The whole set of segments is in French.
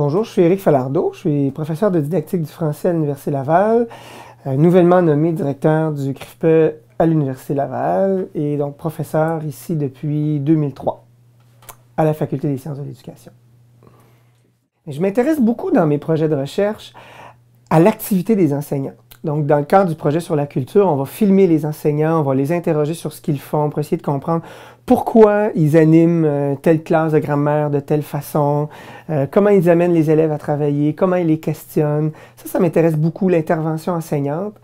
Bonjour, je suis Éric Falardeau, je suis professeur de didactique du français à l'Université Laval, nouvellement nommé directeur du CRIFPE à l'Université Laval et donc professeur ici depuis 2003 à la Faculté des sciences de l'éducation. Je m'intéresse beaucoup dans mes projets de recherche à l'activité des enseignants. Donc, dans le cadre du projet sur la culture, on va filmer les enseignants, on va les interroger sur ce qu'ils font pour essayer de comprendre pourquoi ils animent telle classe de grammaire de telle façon, comment ils amènent les élèves à travailler, comment ils les questionnent. Ça m'intéresse beaucoup, l'intervention enseignante.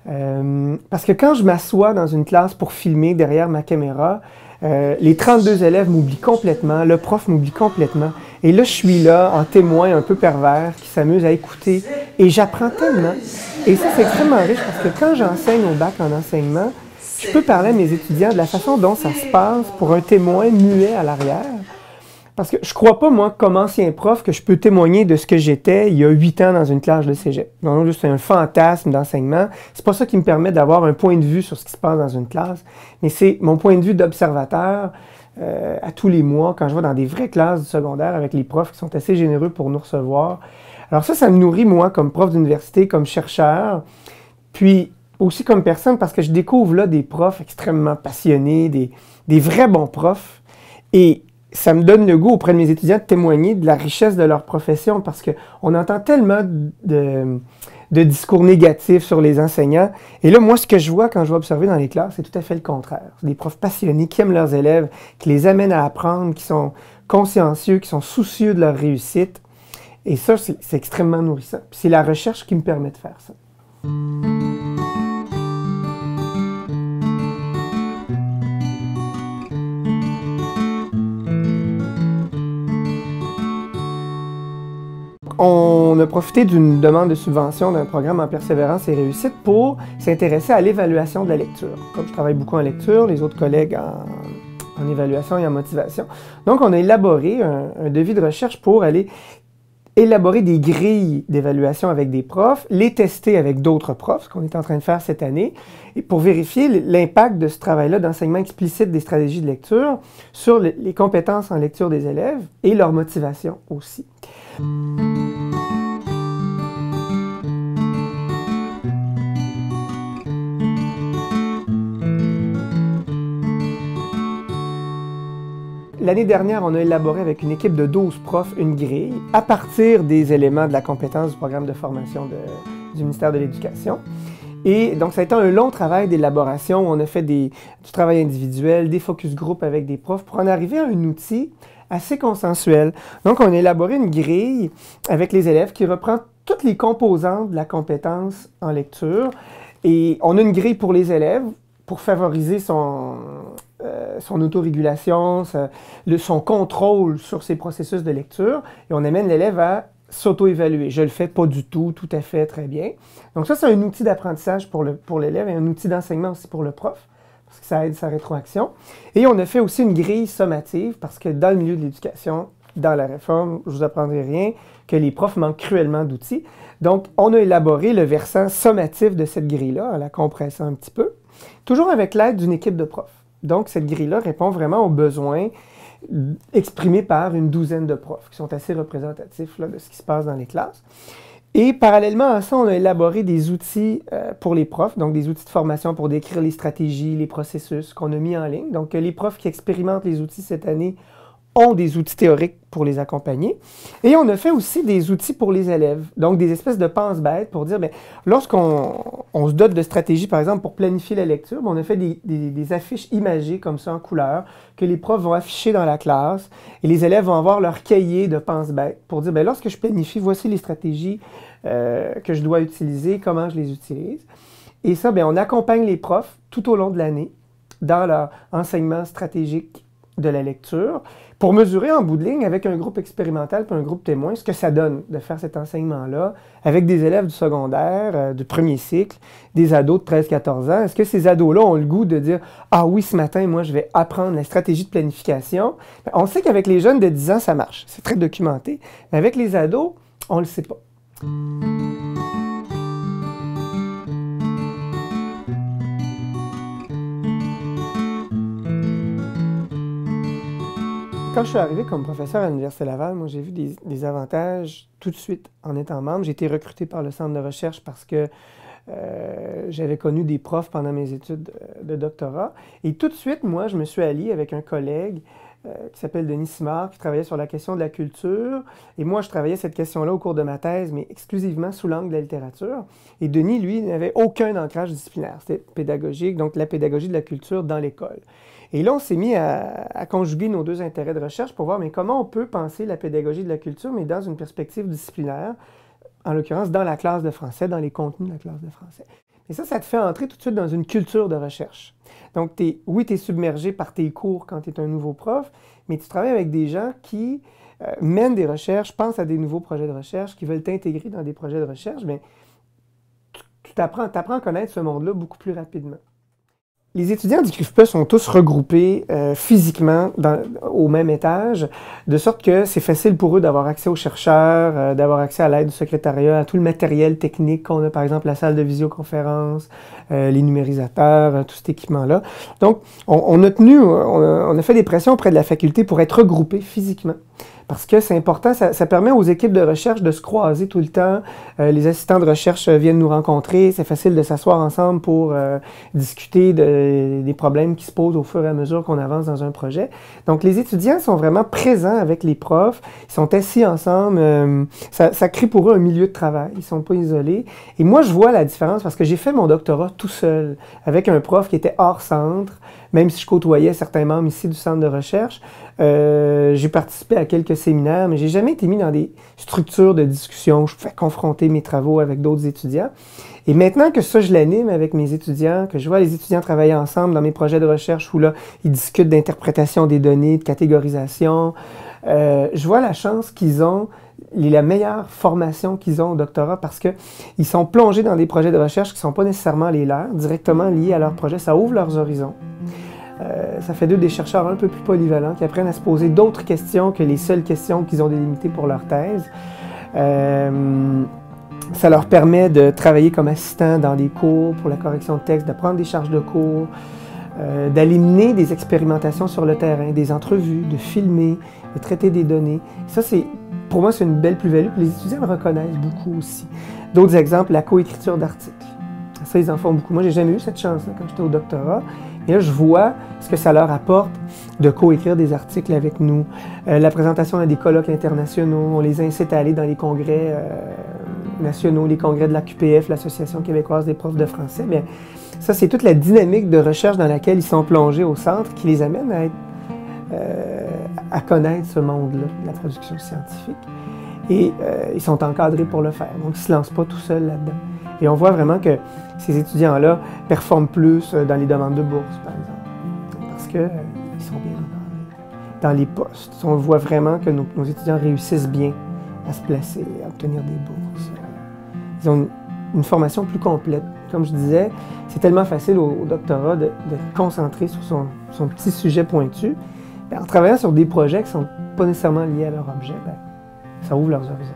Parce que quand je m'assois dans une classe pour filmer derrière ma caméra, les 32 élèves m'oublient complètement, le prof m'oublie complètement. Et là, je suis là en témoin un peu pervers qui s'amuse à écouter et j'apprends tellement. Et ça, c'est extrêmement riche parce que quand j'enseigne au bac en enseignement, je peux parler à mes étudiants de la façon dont ça se passe pour un témoin muet à l'arrière. Parce que je ne crois pas, moi, comme ancien prof, que je peux témoigner de ce que j'étais il y a 8 ans dans une classe de cégep. Non, juste un fantasme d'enseignement. C'est pas ça qui me permet d'avoir un point de vue sur ce qui se passe dans une classe, mais c'est mon point de vue d'observateur à tous les mois, quand je vais dans des vraies classes du secondaire avec les profs qui sont assez généreux pour nous recevoir. Alors ça me nourrit, moi, comme prof d'université, comme chercheur, puis aussi comme personne, parce que je découvre là des profs extrêmement passionnés, des vrais bons profs, et ça me donne le goût auprès de mes étudiants de témoigner de la richesse de leur profession, parce qu'on entend tellement de discours négatifs sur les enseignants. Et là, moi, ce que je vois quand je vais observer dans les classes, c'est tout à fait le contraire. C'est des profs passionnés qui aiment leurs élèves, qui les amènent à apprendre, qui sont consciencieux, qui sont soucieux de leur réussite. Et ça, c'est extrêmement nourrissant. Puis c'est la recherche qui me permet de faire ça. On a profité d'une demande de subvention d'un programme en persévérance et réussite pour s'intéresser à l'évaluation de la lecture. Comme je travaille beaucoup en lecture, les autres collègues en évaluation et en motivation. Donc, on a élaboré un devis de recherche pour aller élaborer des grilles d'évaluation avec des profs, les tester avec d'autres profs, ce qu'on est en train de faire cette année, et pour vérifier l'impact de ce travail-là d'enseignement explicite des stratégies de lecture sur les compétences en lecture des élèves et leur motivation aussi. L'année dernière, on a élaboré avec une équipe de 12 profs une grille à partir des éléments de la compétence du programme de formation du ministère de l'Éducation. Et donc, ça a été un long travail d'élaboration où on a fait du travail individuel, des focus group avec des profs pour en arriver à un outil assez consensuel. Donc, on a élaboré une grille avec les élèves qui reprend toutes les composantes de la compétence en lecture. Et on a une grille pour les élèves pour favoriser son autorégulation, son contrôle sur ses processus de lecture. Et on amène l'élève à s'auto-évaluer. Je le fais pas du tout, tout à fait, très bien. Donc ça, c'est un outil d'apprentissage pour l'élève et un outil d'enseignement aussi pour le prof, parce que ça aide sa rétroaction. Et on a fait aussi une grille sommative, parce que dans le milieu de l'éducation, dans la réforme, je vous apprendrai rien, que les profs manquent cruellement d'outils. Donc, on a élaboré le versant sommatif de cette grille-là, en la compressant un petit peu, toujours avec l'aide d'une équipe de profs. Donc, cette grille-là répond vraiment aux besoins exprimés par une douzaine de profs, qui sont assez représentatifs là, de ce qui se passe dans les classes. Et parallèlement à ça, on a élaboré des outils pour les profs, donc des outils de formation pour décrire les stratégies, les processus qu'on a mis en ligne. Donc, les profs qui expérimentent les outils cette année ont des outils théoriques pour les accompagner. Et on a fait aussi des outils pour les élèves, donc des espèces de pense-bêtes pour dire, lorsqu'on se dote de stratégies, par exemple, pour planifier la lecture, on a fait des affiches imagées comme ça en couleur que les profs vont afficher dans la classe et les élèves vont avoir leur cahier de pense-bêtes pour dire, lorsque je planifie, voici les stratégies que je dois utiliser, comment je les utilise. Et ça, on accompagne les profs tout au long de l'année dans leur enseignement stratégique de la lecture pour mesurer en bout de ligne avec un groupe expérimental puis un groupe témoin ce que ça donne de faire cet enseignement-là avec des élèves du secondaire, du premier cycle, des ados de 13-14 ans. Est-ce que ces ados-là ont le goût de dire « Ah oui, ce matin, moi, je vais apprendre la stratégie de planification. » On sait qu'avec les jeunes de 10 ans, ça marche. C'est très documenté. Mais avec les ados, on ne le sait pas. Quand je suis arrivé comme professeur à l'Université Laval, moi j'ai vu des avantages tout de suite en étant membre. J'ai été recruté par le centre de recherche parce que j'avais connu des profs pendant mes études de doctorat. Et tout de suite, moi, je me suis allié avec un collègue qui s'appelle Denis Simard, qui travaillait sur la question de la culture. Et moi, je travaillais cette question-là au cours de ma thèse, mais exclusivement sous l'angle de la littérature. Et Denis, lui, n'avait aucun ancrage disciplinaire. C'était pédagogique, donc la pédagogie de la culture dans l'école. Et là, on s'est mis à conjuguer nos deux intérêts de recherche pour voir mais comment on peut penser la pédagogie de la culture, mais dans une perspective disciplinaire, en l'occurrence dans la classe de français, dans les contenus de la classe de français. Et ça te fait entrer tout de suite dans une culture de recherche. Donc, oui, tu es submergé par tes cours quand tu es un nouveau prof, mais tu travailles avec des gens qui mènent des recherches, pensent à des nouveaux projets de recherche, qui veulent t'intégrer dans des projets de recherche, mais tu t'apprends à connaître ce monde-là beaucoup plus rapidement. Les étudiants du CRIFPE sont tous regroupés physiquement au même étage, de sorte que c'est facile pour eux d'avoir accès aux chercheurs, d'avoir accès à l'aide du secrétariat, à tout le matériel technique qu'on a, par exemple la salle de visioconférence, les numérisateurs, tout cet équipement-là. Donc, on a fait des pressions auprès de la faculté pour être regroupés physiquement. Parce que c'est important, ça permet aux équipes de recherche de se croiser tout le temps. Les assistants de recherche viennent nous rencontrer. C'est facile de s'asseoir ensemble pour discuter des problèmes qui se posent au fur et à mesure qu'on avance dans un projet. Donc, les étudiants sont vraiment présents avec les profs. Ils sont assis ensemble. Ça crée pour eux un milieu de travail. Ils ne sont pas isolés. Et moi, je vois la différence parce que j'ai fait mon doctorat tout seul avec un prof qui était hors centre. Même si je côtoyais certains membres ici du centre de recherche, j'ai participé à quelques séminaires, mais j'ai jamais été mis dans des structures de discussion où je pouvais confronter mes travaux avec d'autres étudiants. Et maintenant que ça, je l'anime avec mes étudiants, que je vois les étudiants travailler ensemble dans mes projets de recherche où là, ils discutent d'interprétation des données, de catégorisation, je vois la chance qu'ils ont, la meilleure formation qu'ils ont au doctorat parce qu'ils sont plongés dans des projets de recherche qui ne sont pas nécessairement les leurs, directement liés à leur projet. Ça ouvre leurs horizons. Ça fait d'eux des chercheurs un peu plus polyvalents qui apprennent à se poser d'autres questions que les seules questions qu'ils ont délimitées pour leur thèse. Ça leur permet de travailler comme assistants dans des cours pour la correction de texte, de prendre des charges de cours, d'aller mener des expérimentations sur le terrain, des entrevues, de filmer, de traiter des données. Ça, pour moi, c'est une belle plus-value. Les étudiants le reconnaissent beaucoup aussi. D'autres exemples, la coécriture d'articles. Ça, ils en font beaucoup. Moi, j'ai jamais eu cette chance-là quand j'étais au doctorat. Et là, je vois ce que ça leur apporte de coécrire des articles avec nous. La présentation à des colloques internationaux, on les incite à aller dans les congrès nationaux, les congrès de la QPF, l'Association québécoise des profs de français. Bien, ça, c'est toute la dynamique de recherche dans laquelle ils sont plongés au centre qui les amène à connaître ce monde-là, la production scientifique. Et ils sont encadrés pour le faire. Donc, ils ne se lancent pas tout seuls là-dedans. Et on voit vraiment que ces étudiants-là performent plus dans les demandes de bourse, par exemple, parce qu'ils sont bien encadrés. Dans les postes, on voit vraiment que nos étudiants réussissent bien à se placer, à obtenir des bourses. Ils ont une formation plus complète. Comme je disais, c'est tellement facile au doctorat de concentrer sur son petit sujet pointu. Bien, en travaillant sur des projets qui ne sont pas nécessairement liés à leur objet, bien, ça ouvre leurs horizons.